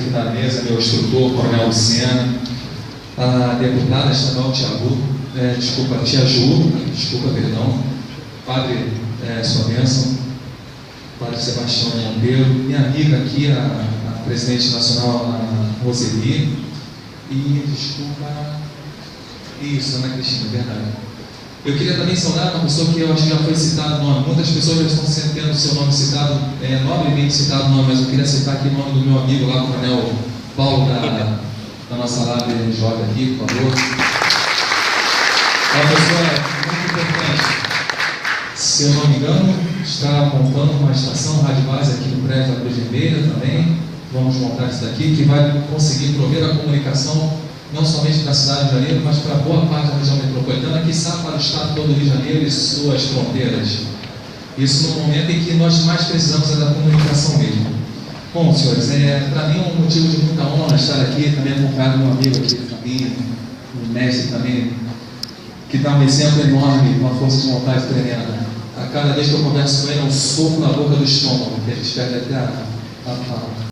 aqui na mesa, meu instrutor, Coronel Lucena, a deputada estadual Tia Ju, Padre, sua bênção, Padre Sebastião Monteiro, minha amiga aqui, a presidente nacional, a Roseli, e Ana Cristina, verdade. Eu queria também saudar uma pessoa que eu acho que já foi citado o nome. Muitas pessoas já estão tendo seu nome citado, nobremente citado o nome, mas eu queria citar aqui o nome do meu amigo lá, o Coronel Paulo, da nossa Lab Jovem aqui, por favor. Uma pessoa muito importante. Se eu não me engano, está montando uma estação rádio base aqui no prédio da Cruz Vermelha também. Vamos montar isso daqui, que vai conseguir prover a comunicação não somente para a cidade do Rio de Janeiro, mas para boa parte da região metropolitana, quiçá para o estado todo do Rio de Janeiro e suas fronteiras. Isso no momento em que nós mais precisamos da comunicação mesmo. Bom, senhores, para mim é um motivo de muita honra estar aqui, também acompanhado do meu amigo aqui, família, o mestre também, que dá um exemplo enorme, uma força de vontade tremenda. A cada vez que eu converso com ele, é um soco na boca do estômago, que a gente perde até a fala.